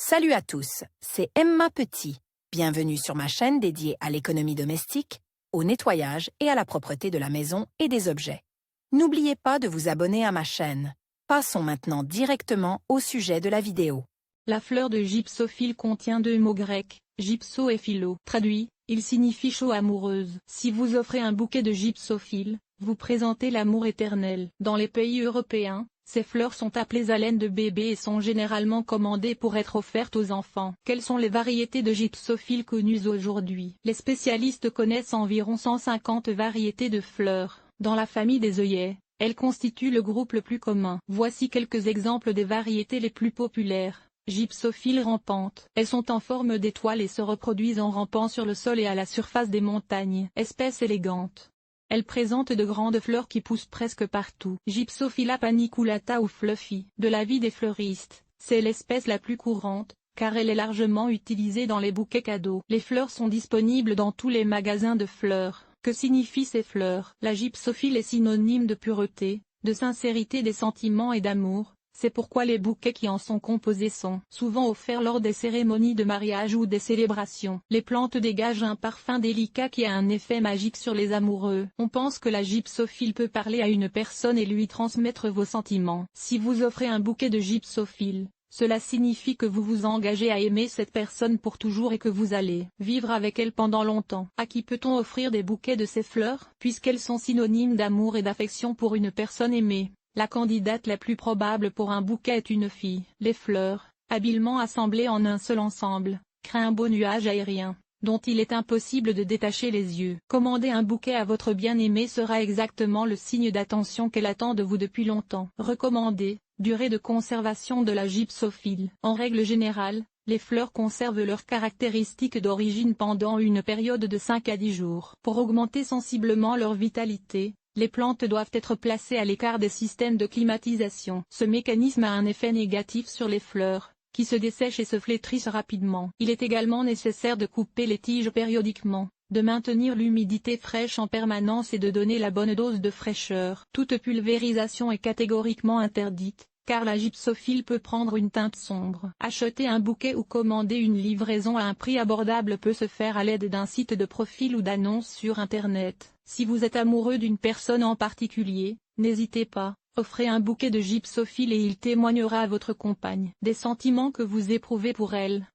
Salut à tous, c'est Emma Petit. Bienvenue sur ma chaîne dédiée à l'économie domestique, au nettoyage et à la propreté de la maison et des objets. N'oubliez pas de vous abonner à ma chaîne. Passons maintenant directement au sujet de la vidéo. La fleur de gypsophile contient deux mots grecs, gypso et philo. Traduit, il signifie chaux amoureuse. Si vous offrez un bouquet de gypsophile, vous présentez l'amour éternel. Dans les pays européens, ces fleurs sont appelées haleines de bébé et sont généralement commandées pour être offertes aux enfants. Quelles sont les variétés de gypsophile connues aujourd'hui? Les spécialistes connaissent environ 150 variétés de fleurs. Dans la famille des œillets, elles constituent le groupe le plus commun. Voici quelques exemples des variétés les plus populaires. Gypsophile rampante. Elles sont en forme d'étoile et se reproduisent en rampant sur le sol et à la surface des montagnes. Espèce élégante. Elles présentent de grandes fleurs qui poussent presque partout. Gypsophila paniculata ou fluffy. De l'avis des fleuristes, c'est l'espèce la plus courante, car elle est largement utilisée dans les bouquets cadeaux. Les fleurs sont disponibles dans tous les magasins de fleurs. Que signifient ces fleurs? La gypsophile est synonyme de pureté, de sincérité des sentiments et d'amour. C'est pourquoi les bouquets qui en sont composés sont souvent offerts lors des cérémonies de mariage ou des célébrations. Les plantes dégagent un parfum délicat qui a un effet magique sur les amoureux. On pense que la gypsophile peut parler à une personne et lui transmettre vos sentiments. Si vous offrez un bouquet de gypsophile, cela signifie que vous vous engagez à aimer cette personne pour toujours et que vous allez vivre avec elle pendant longtemps. À qui peut-on offrir des bouquets de ces fleurs? Puisqu'elles sont synonymes d'amour et d'affection pour une personne aimée, la candidate la plus probable pour un bouquet est une fille. Les fleurs, habilement assemblées en un seul ensemble, créent un beau nuage aérien, dont il est impossible de détacher les yeux. Commander un bouquet à votre bien-aimé sera exactement le signe d'attention qu'elle attend de vous depuis longtemps. Recommandé, durée de conservation de la gypsophile. En règle générale, les fleurs conservent leurs caractéristiques d'origine pendant une période de 5 à 10 jours. Pour augmenter sensiblement leur vitalité, les plantes doivent être placées à l'écart des systèmes de climatisation. Ce mécanisme a un effet négatif sur les fleurs, qui se dessèchent et se flétrissent rapidement. Il est également nécessaire de couper les tiges périodiquement, de maintenir l'humidité fraîche en permanence et de donner la bonne dose de fraîcheur. Toute pulvérisation est catégoriquement interdite, car la gypsophile peut prendre une teinte sombre. Acheter un bouquet ou commander une livraison à un prix abordable peut se faire à l'aide d'un site de profil ou d'annonce sur Internet. Si vous êtes amoureux d'une personne en particulier, n'hésitez pas, offrez un bouquet de gypsophile et il témoignera à votre compagne des sentiments que vous éprouvez pour elle.